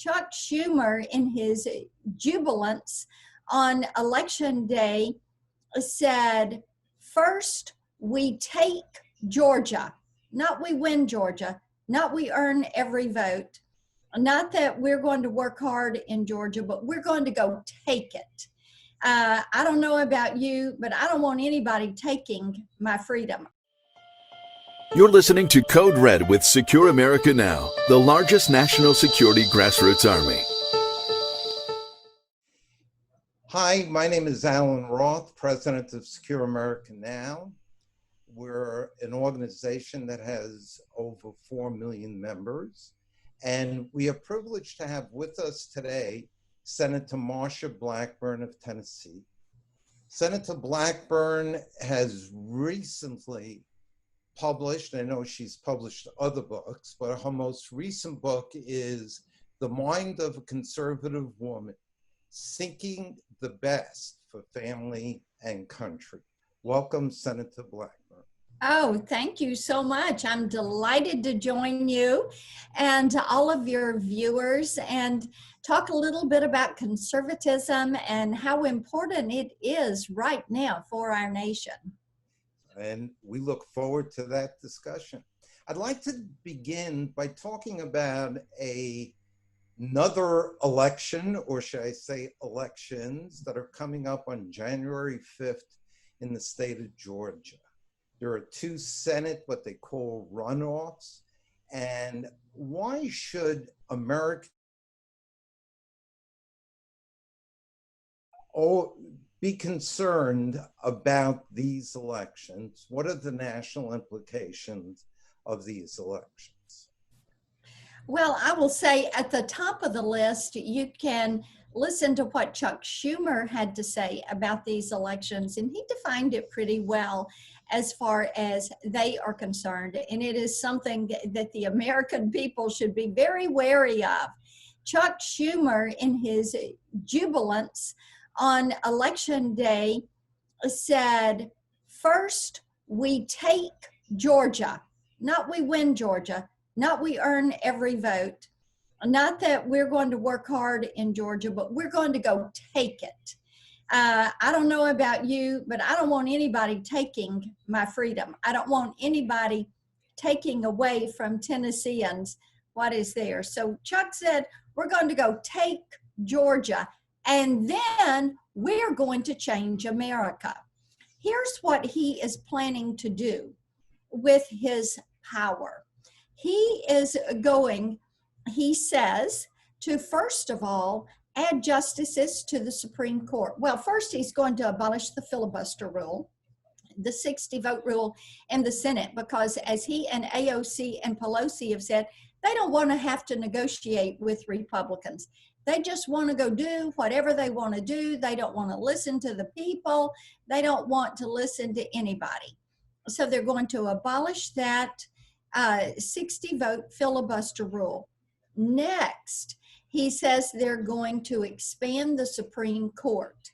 Chuck Schumer, in his jubilance on election day, said, first we take Georgia, not we win Georgia, not we earn every vote, not that we're going to work hard in Georgia, but we're going to go take it. I don't know about you, but I don't want anybody taking my freedom. You're listening to Code Red with Secure America Now, the largest national security grassroots army. Hi, my name is Alan Roth, president of Secure America Now. We're an organization that has over 4 million members, and we are privileged to have with us today Senator Marsha Blackburn of Tennessee. Senator Blackburn has recently published, I know she's published other books, but her most recent book is The Mind of a Conservative Woman, Seeking the Best for Family and Country. Welcome, Senator Blackburn. Oh, thank you so much. I'm delighted to join you and all of your viewers and talk a little bit about conservatism and how important it is right now for our nation. And we look forward to that discussion. I'd like to begin by talking about another election, or should I say elections, that are coming up on January 5th in the state of Georgia. There are 2 Senate, what they call runoffs. And why should America be concerned about these elections? What are the national implications of these elections? Well, I will say at the top of the list, you can listen to what Chuck Schumer had to say about these elections, and he defined it pretty well as far as they are concerned, and it is something that the American people should be very wary of. Chuck Schumer, in his jubilance on election day, said, first we take Georgia, not we win Georgia, not we earn every vote, not that we're going to work hard in Georgia, but we're going to go take it. I don't know about you, but I don't want anybody taking my freedom. I don't want anybody taking away from Tennesseans what is theirs. So Chuck said, we're going to go take Georgia, and then we're going to change America. Here's what he is planning to do with his power. He is going, he says, to first of all, add justices to the Supreme Court. Well, first he's going to abolish the filibuster rule, the 60-vote rule in the Senate, because as he and AOC and Pelosi have said, they don't want to have to negotiate with Republicans. They just want to go do whatever they want to do. They don't want to listen to the people. They don't want to listen to anybody. So they're going to abolish that 60-vote filibuster rule. Next, he says they're going to expand the Supreme Court.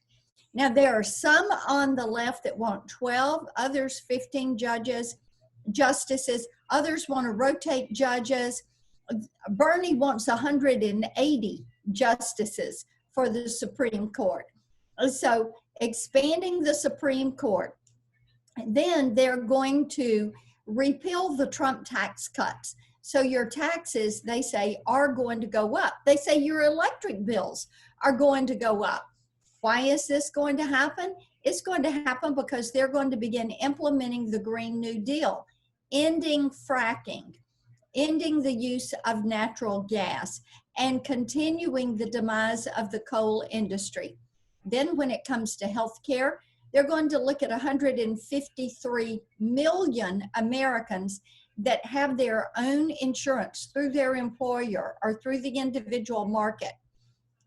Now, there are some on the left that want 12, others 15 justices, others want to rotate judges. Bernie wants 180 justices for the Supreme Court. So expanding the Supreme Court. Then they're going to repeal the Trump tax cuts. So your taxes, they say, are going to go up. They say your electric bills are going to go up. Why is this going to happen? It's going to happen because they're going to begin implementing the Green New Deal, ending fracking, ending the use of natural gas, and continuing the demise of the coal industry. Then when it comes to health care, they're going to look at 153 million Americans that have their own insurance through their employer or through the individual market.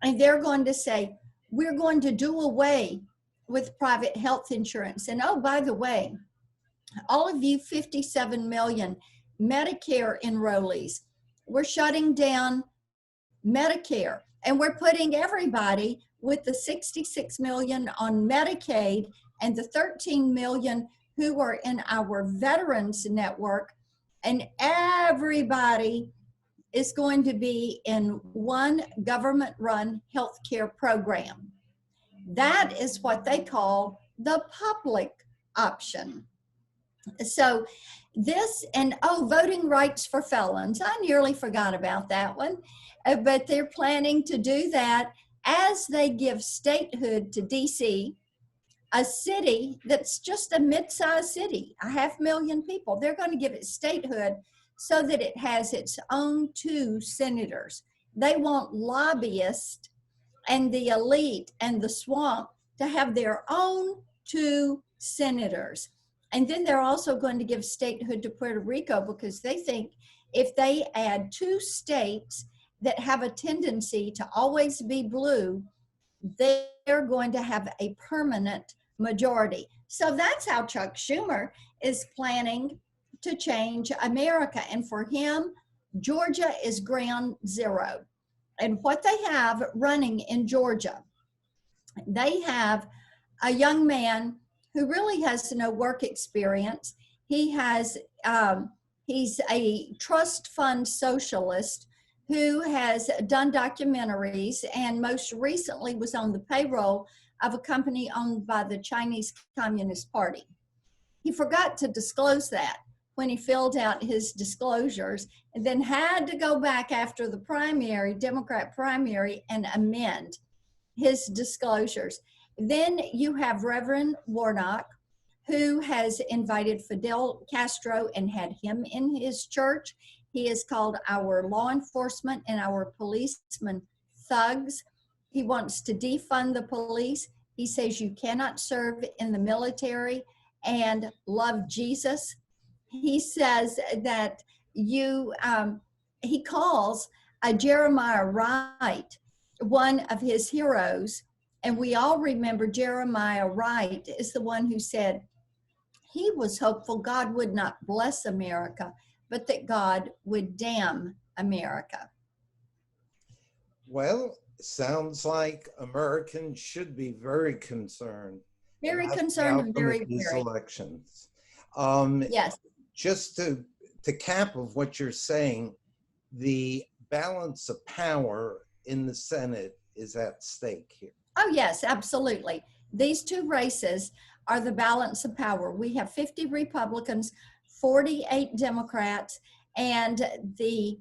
And they're going to say, we're going to do away with private health insurance. And oh, by the way, all of you 57 million Medicare enrollees, we're shutting down Medicare, and we're putting everybody with the 66 million on Medicaid and the 13 million who are in our veterans network, and everybody is going to be in one government-run healthcare program. That is what they call the public option. So this, and oh, voting rights for felons. I nearly forgot about that one. But they're planning to do that as they give statehood to DC, a city that's just a mid-sized city, 500,000 people. They're going to give it statehood so that it has its own 2 senators. They want lobbyists and the elite and the swamp to have their own 2 senators. And then they're also going to give statehood to Puerto Rico, because they think if they add 2 states that have a tendency to always be blue, they're going to have a permanent majority. So that's how Chuck Schumer is planning to change America. And for him, Georgia is ground zero. And what they have running in Georgia, they have a young man who really has no work experience. He's a trust fund socialist who has done documentaries, and most recently was on the payroll of a company owned by the Chinese Communist Party. He forgot to disclose that when he filled out his disclosures, and then had to go back after the primary, Democrat primary, and amend his disclosures. Then you have Reverend Warnock, who has invited Fidel Castro and had him in his church. He is called our law enforcement and our policemen thugs. He wants to defund the police. He says you cannot serve in the military and love Jesus. He says that he calls Jeremiah Wright one of his heroes. And we all remember Jeremiah Wright is the one who said he was hopeful God would not bless America, but that God would damn America. Well, sounds like Americans should be very concerned. Very about the concerned and outcome very, of these very. elections. Yes. Just to cap of what you're saying, the balance of power in the Senate is at stake here. Oh, yes, absolutely. These 2 races are the balance of power. We have 50 Republicans, 48 Democrats, and the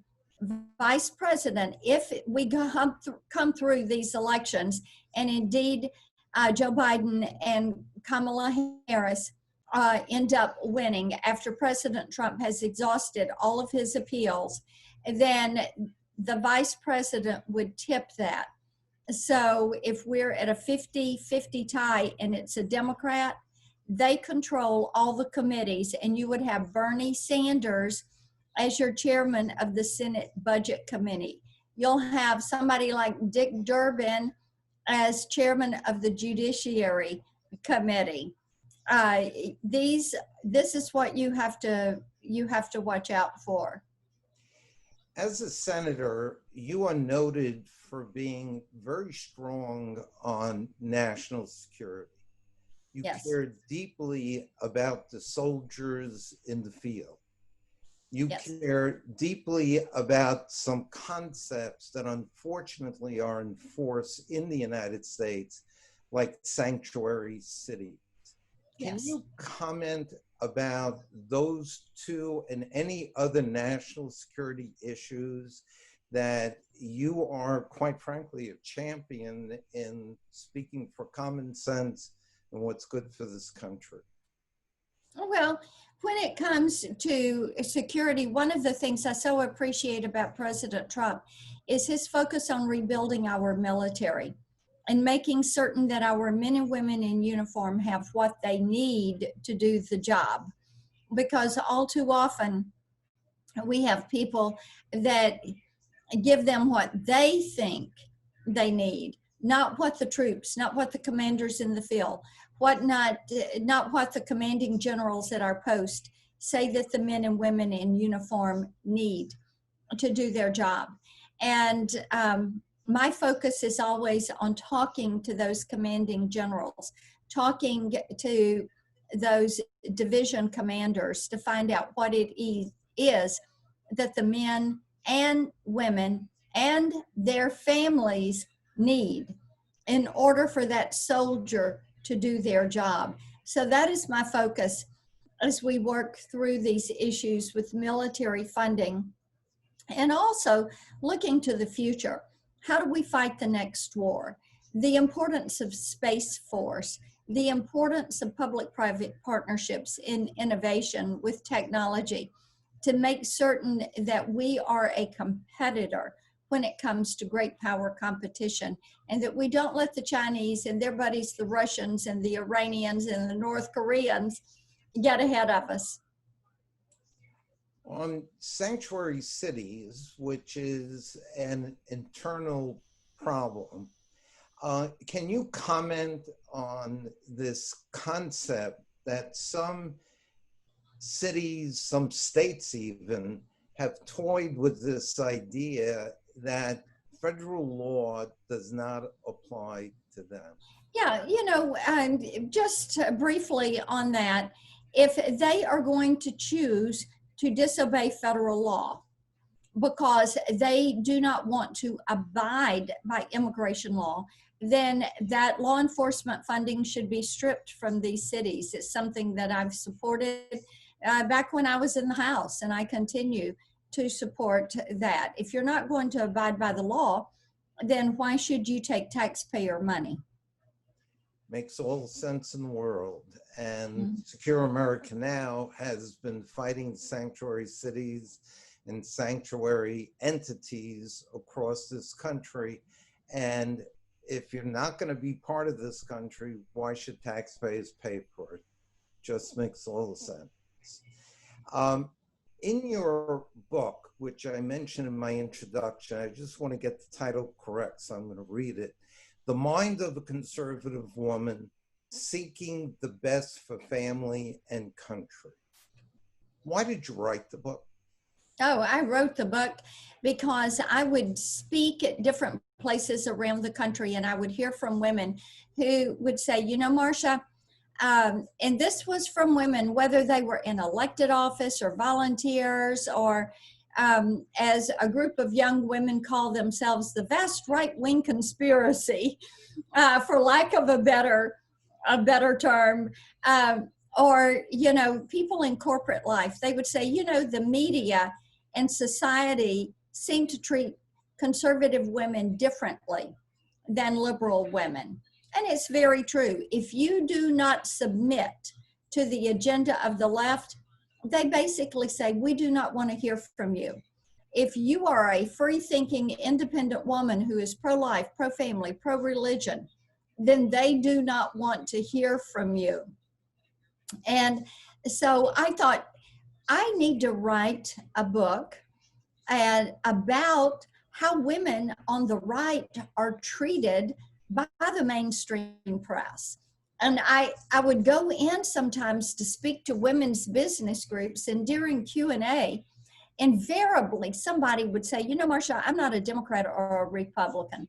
vice president, if we come through these elections, and indeed Joe Biden and Kamala Harris end up winning after President Trump has exhausted all of his appeals, then the vice president would tip that. So if we're at a 50-50 tie and it's a Democrat, they control all the committees, and you would have Bernie Sanders as your chairman of the Senate Budget Committee. You'll have somebody like Dick Durbin as chairman of the Judiciary Committee. This is what you have to watch out for. As a senator, you are noted for being very strong on national security. You Yes. care deeply about the soldiers in the field. You Yes. care deeply about some concepts that unfortunately are in force in the United States, like sanctuary cities. Can Yes. you comment about those 2 and any other national security issues that you are, quite frankly, a champion in speaking for common sense and what's good for this country? Well, when it comes to security, one of the things I so appreciate about President Trump is his focus on rebuilding our military and making certain that our men and women in uniform have what they need to do the job. Because all too often, we have people that give them what they think they need, not what the troops, not what the commanders in the field, not what the commanding generals at our post say that the men and women in uniform need to do their job. And my focus is always on talking to those commanding generals, talking to those division commanders to find out what it is that the men and women and their families need in order for that soldier to do their job. So that is my focus as we work through these issues with military funding, and also looking to the future. How do we fight the next war? The importance of Space Force, the importance of public-private partnerships in innovation with technology to make certain that we are a competitor when it comes to great power competition, and that we don't let the Chinese and their buddies, the Russians and the Iranians and the North Koreans, get ahead of us. On sanctuary cities, which is an internal problem, can you comment on this concept that some cities, some states even, have toyed with this idea that federal law does not apply to them? Yeah, just briefly on that, if they are going to choose to disobey federal law because they do not want to abide by immigration law, then that law enforcement funding should be stripped from these cities. It's something that I've supported back when I was in the House, and I continue to support that. If you're not going to abide by the law, then why should you take taxpayer money? Makes all the sense in the world. And Secure America Now has been fighting sanctuary cities and sanctuary entities across this country. And if you're not going to be part of this country, why should taxpayers pay for it? Just makes all the sense. In your book, which I mentioned in my introduction, I just want to get the title correct, so I'm going to read it. The Mind of a Conservative Woman Seeking the Best for Family and Country. Why did you write the book? Oh, I wrote the book because I would speak at different places around the country, and I would hear from women who would say, Marsha, and this was from women, whether they were in elected office or volunteers, or as a group of young women call themselves, the vast right-wing conspiracy, for lack of a better term, or people in corporate life. They would say, the media and society seem to treat conservative women differently than liberal women. And it's very true. If you do not submit to the agenda of the left, they basically say, we do not want to hear from you. If you are a free-thinking, independent woman who is pro-life, pro-family, pro-religion, then they do not want to hear from you. And so I thought, I need to write a book about how women on the right are treated by the mainstream press. And I would go in sometimes to speak to women's business groups, and during Q&A, invariably somebody would say, Marsha, I'm not a Democrat or a Republican.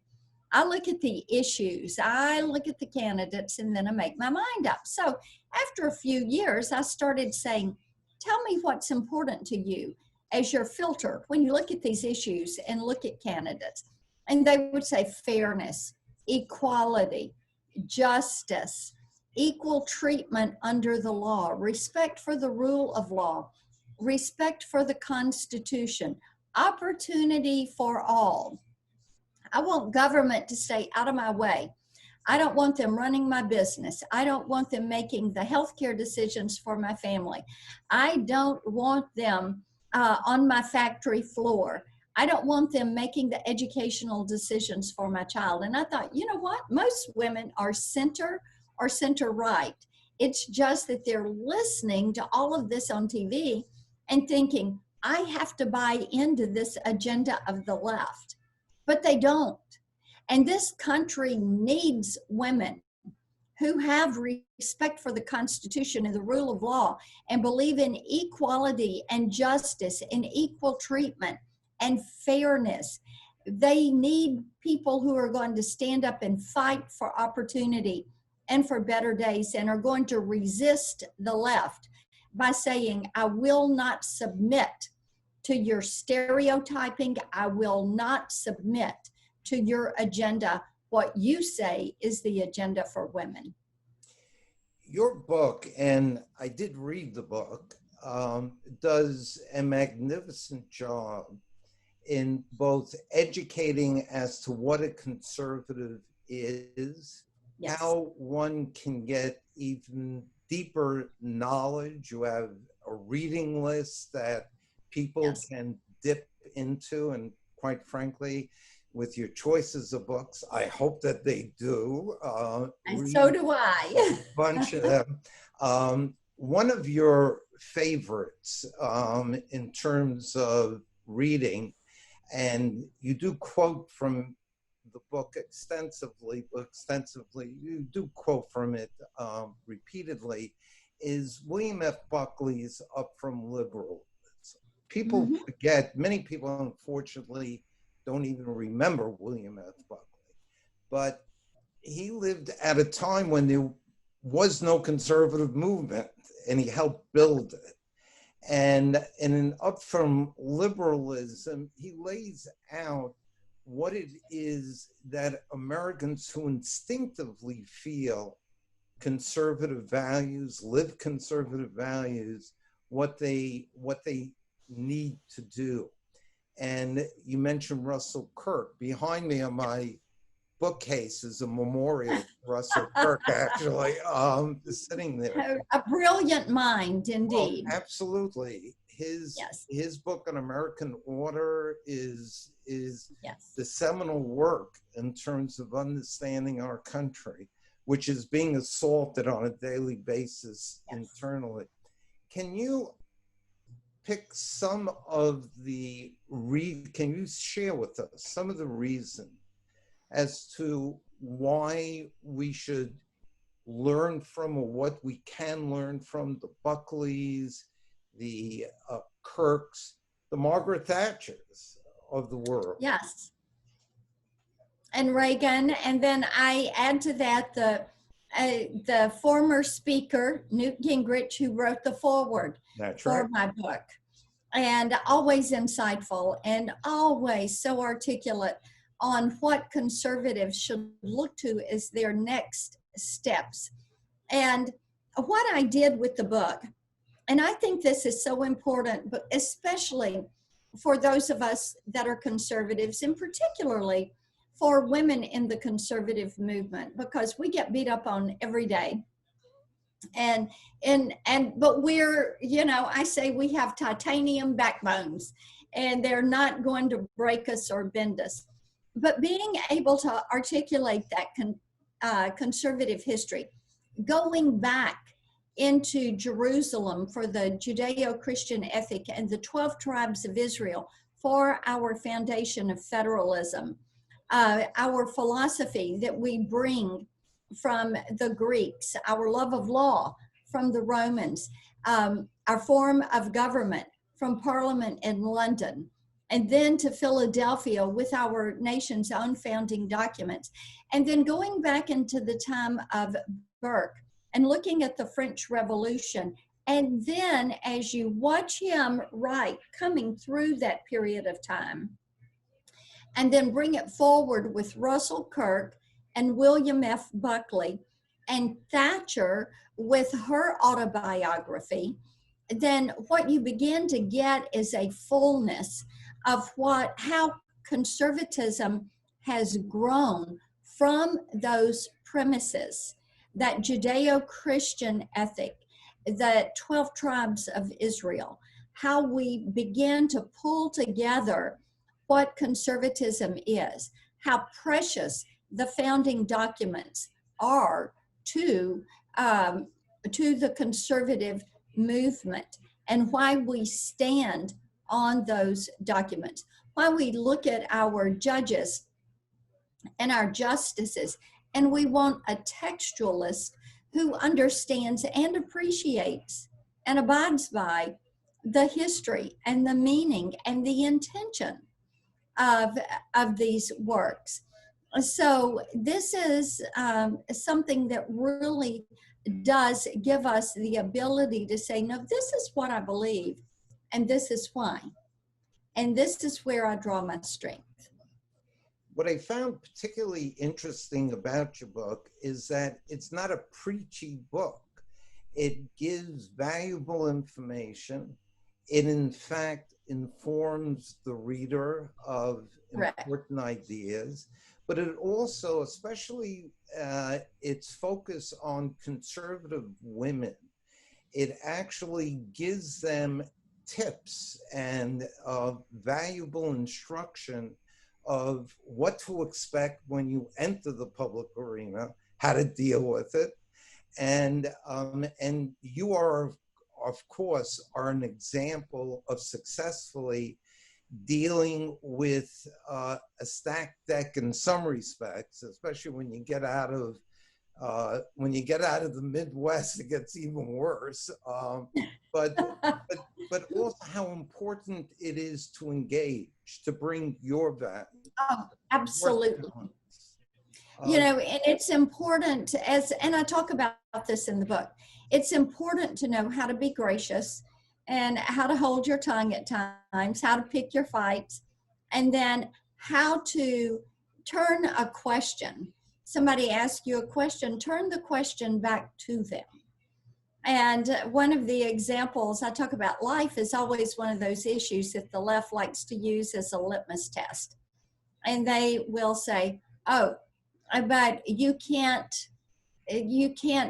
I look at the issues, I look at the candidates, and then I make my mind up. So after a few years, I started saying, tell me what's important to you as your filter when you look at these issues and look at candidates. And they would say fairness, equality, justice, equal treatment under the law, respect for the rule of law, respect for the Constitution, opportunity for all. I want government to stay out of my way. I don't want them running my business. I don't want them making the healthcare decisions for my family. I don't want them on my factory floor. I don't want them making the educational decisions for my child. And I thought, you know what? Most women are center or center right. It's just that they're listening to all of this on TV and thinking, I have to buy into this agenda of the left. But they don't. And this country needs women who have respect for the Constitution and the rule of law and believe in equality and justice and equal treatment and fairness. They need people who are going to stand up and fight for opportunity and for better days, and are going to resist the left by saying, I will not submit to your stereotyping. I will not submit to your agenda. What you say is the agenda for women. Your book, and I did read the book, does a magnificent job in both educating as to what a conservative is, Yes. how one can get even deeper knowledge. You have a reading list that people Yes. can dip into, and quite frankly, with your choices of books, I hope that they do. And so do I. A bunch of them. One of your favorites in terms of reading, and you do quote from the book extensively, you do quote from it repeatedly, is William F. Buckley's Up From Liberalism. People forget, many people unfortunately don't even remember William F. Buckley, but he lived at a time when there was no conservative movement, and he helped build it. And in Up From Liberalism, he lays out what it is that Americans who instinctively feel conservative values, live conservative values, what they need to do. And you mentioned Russell Kirk. Behind me on my bookcase is a memorial to Russell Kirk, actually, sitting there. A brilliant mind, indeed. Oh, absolutely. His book on American Order is the seminal work in terms of understanding our country, which is being assaulted on a daily basis internally. Can you pick some of the can you share with us some of the reason as to why we should learn from, or what we can learn from, the Buckleys, the Kirks, the Margaret Thatchers of the world? Yes. And Reagan, and then I add to that the former speaker, Newt Gingrich, who wrote the foreword for my book, and always insightful and always so articulate on what conservatives should look to as their next steps. And what I did with the book, and I think this is so important, but especially for those of us that are conservatives, and particularly for women in the conservative movement, because we get beat up on every day. But we're, I say we have titanium backbones, and they're not going to break us or bend us. But being able to articulate that conservative history, going back into Jerusalem for the Judeo-Christian ethic and the 12 tribes of Israel for our foundation of federalism, our philosophy that we bring from the Greeks, our love of law from the Romans, our form of government from Parliament in London, and then to Philadelphia with our nation's own founding documents. And then going back into the time of Burke and looking at the French Revolution. And then as you watch him write, coming through that period of time, and then bring it forward with Russell Kirk and William F. Buckley and Thatcher with her autobiography, then what you begin to get is a fullness of how conservatism has grown from those premises, that Judeo-Christian ethic, the 12 tribes of Israel, how we begin to pull together what conservatism is, how precious the founding documents are to the conservative movement, and why we stand on those documents, why we look at our judges and our justices, and we want a textualist who understands and appreciates and abides by the history and the meaning and the intention of these works. So this is something that really does give us the ability to say, no, this is what I believe, and this is why. And this is where I draw my strength. What I found particularly interesting about your book is that it's not a preachy book. It gives valuable information. It, in fact, informs the reader of Correct. important ideas, but it also, especially its focus on conservative women, it actually gives them tips and valuable instruction of what to expect when you enter the public arena, how to deal with it. And you are, of course, are an example of successfully dealing with a stacked deck in some respects, especially when you get out of the Midwest. It gets even worse. But but also how important it is to engage, to bring your value. Oh, absolutely. Um, And it's important and I talk about this in the book, it's important to know how to be gracious and how to hold your tongue at times, how to pick your fights, and then how to turn a question. Somebody asks you a question, turn the question back to them. And one of the examples I talk about, life is always one of those issues that the left likes to use as a litmus test. And they will say, oh, but you can't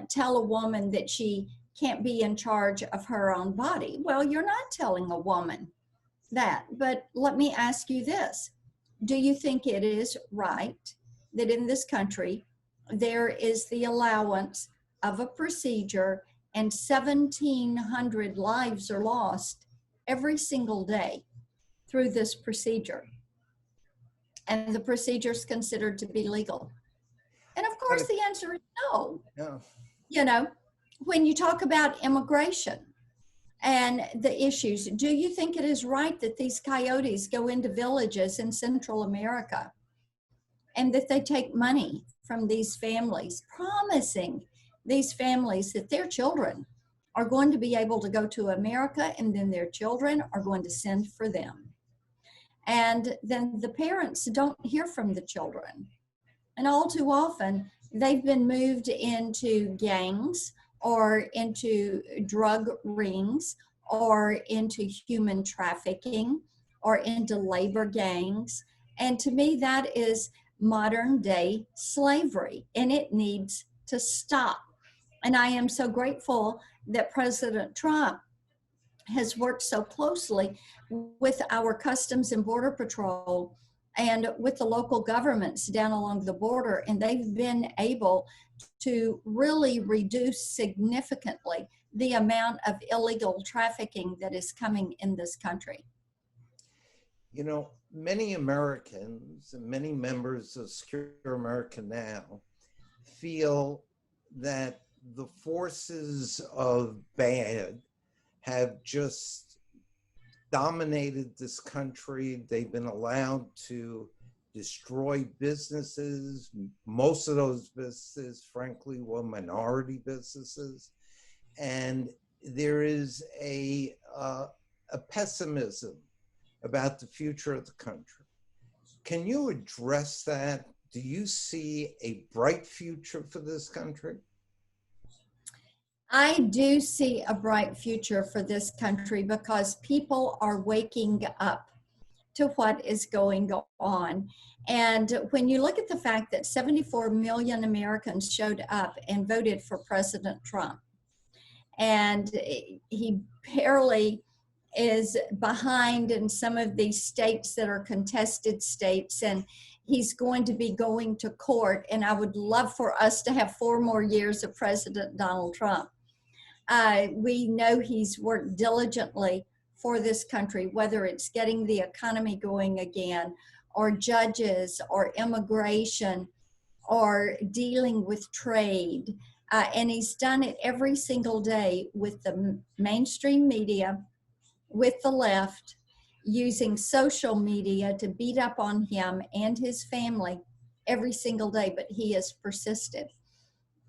tell a woman that she can't be in charge of her own body. Well, you're not telling a woman that. But let me ask you this. Do you think it is right that in this country there is the allowance of a procedure and 1,700 lives are lost every single day through this procedure? And the procedure is considered to be legal. And of course, the answer is no. yeah. When you talk about immigration and the issues, do you think it is right that these coyotes go into villages in Central America and that they take money from these families, promising these families that their children are going to be able to go to America and then their children are going to send for them? And then the parents don't hear from the children. And all too often, they've been moved into gangs or into drug rings or into human trafficking or into labor gangs. And to me, that is modern day slavery, and it needs to stop. And I am so grateful that President Trump has worked so closely with our Customs and Border Patrol and with the local governments down along the border, and they've been able to really reduce significantly the amount of illegal trafficking that is coming in this country. Many Americans and many members of Secure America Now feel that the forces of bad have just dominated this country. They've been allowed to destroy businesses. Most of those businesses, frankly, were minority businesses. And there is a pessimism about the future of the country. Can you address that? Do you see a bright future for this country? I do see a bright future for this country because people are waking up to what is going on. And when you look at the fact that 74 million Americans showed up and voted for President Trump, and he barely is behind in some of these states that are contested states, and he's going to be going to court. And I would love for us to have 4 more years of President Donald Trump. We know he's worked diligently for this country, whether it's getting the economy going again, or judges, or immigration, or dealing with trade. And he's done it every single day with the mainstream media, with the left, using social media to beat up on him and his family every single day, but he has persisted.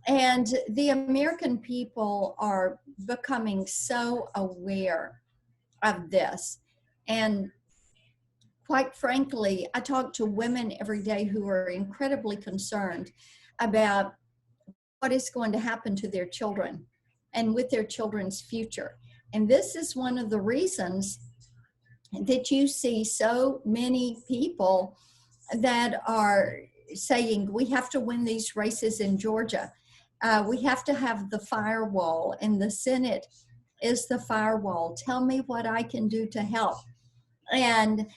And the American people are becoming so aware of this. And quite frankly, I talk to women every day who are incredibly concerned about what is going to happen to their children and with their children's future. And this is one of the reasons that you see so many people that are saying, we have to win these races in Georgia. We have to have the firewall, and the Senate is the firewall. Tell me what I can do to help. And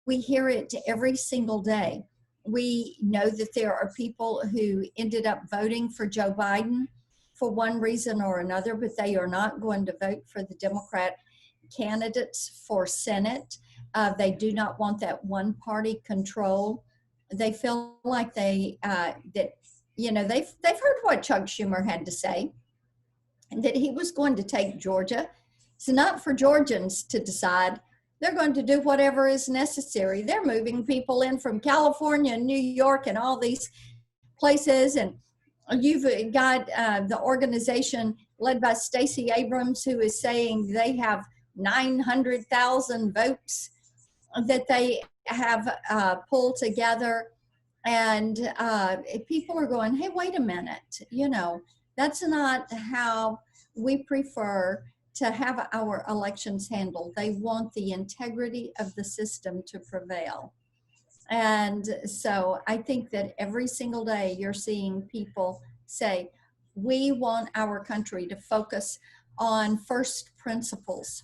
we hear it every single day. We know that there are people who ended up voting for Joe Biden for one reason or another, but they are not going to vote for the Democrat candidates for Senate. They do not want that one party control. They feel like they've heard what Chuck Schumer had to say, and that he was going to take Georgia. It's not for Georgians to decide. They're going to do whatever is necessary. They're moving people in from California and New York and all these places. And you've got the organization led by Stacey Abrams, who is saying they have 900,000 votes that they have pulled together. And people are going, hey, wait a minute, that's not how we prefer to have our elections handled. They want the integrity of the system to prevail. And so I think that every single day you're seeing people say, we want our country to focus on first principles.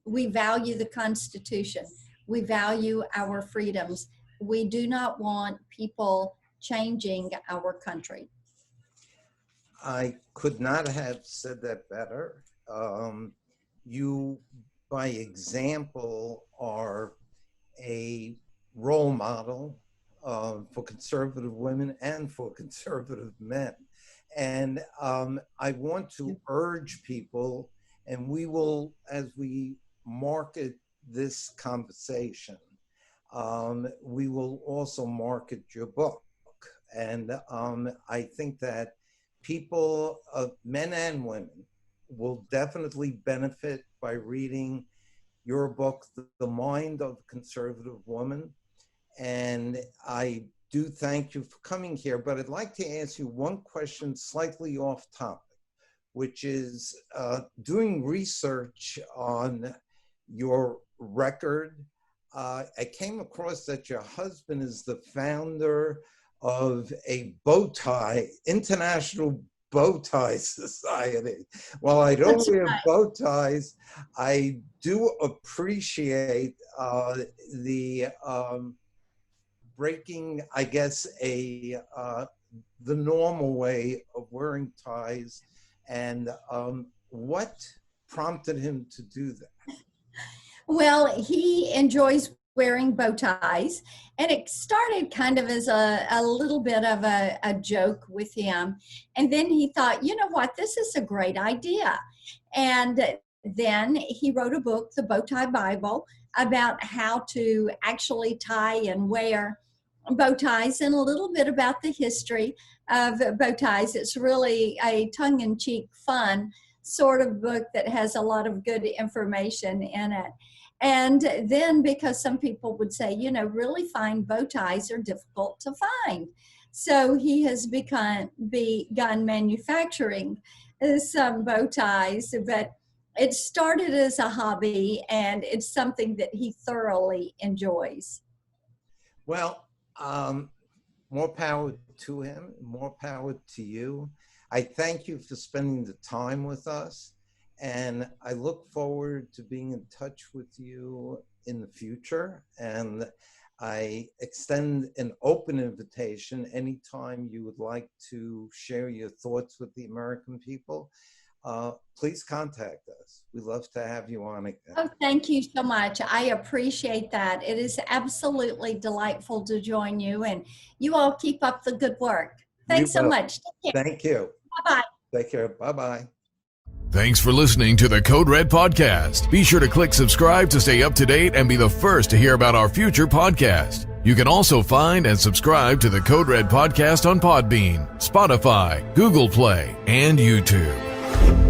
We value the Constitution. We value our freedoms. We do not want people changing our country. I could not have said that better. You, by example, are a role model for conservative women and for conservative men. And I want to urge people, and we will, as we market this conversation, we will also market your book. And I think that people, men and women, will definitely benefit by reading your book, The Mind of a Conservative Woman. And I do thank you for coming here, but I'd like to ask you one question slightly off topic, which is doing research on your record. I came across that your husband is the founder of a bow tie, International Bow Tie Society. While I don't wear bow ties, I do appreciate the breaking, I guess, the normal way of wearing ties. And what prompted him to do that? Well, he enjoys wearing bow ties, and it started kind of as a little bit of a joke with him. And then he thought, you know what, this is a great idea. And then he wrote a book, The Bow Tie Bible, about how to actually tie and wear bow ties, and a little bit about the history of bow ties. It's really a tongue-in-cheek, fun sort of book that has a lot of good information in it. And then, because some people would say, really fine bow ties are difficult to find. So he has begun manufacturing some bow ties, but it started as a hobby, and it's something that he thoroughly enjoys. Well, more power to him, more power to you. I thank you for spending the time with us. And I look forward to being in touch with you in the future. And I extend an open invitation anytime you would like to share your thoughts with the American people. Please contact us. We'd love to have you on again. Oh, thank you so much. I appreciate that. It is absolutely delightful to join you, and you all keep up the good work. Thanks so much. Thank you. Bye-bye. Take care. Bye-bye. Thanks for listening to the Code Red Podcast. Be sure to click subscribe to stay up to date and be the first to hear about our future podcast. You can also find and subscribe to the Code Red Podcast on Podbean, Spotify, Google Play, and YouTube.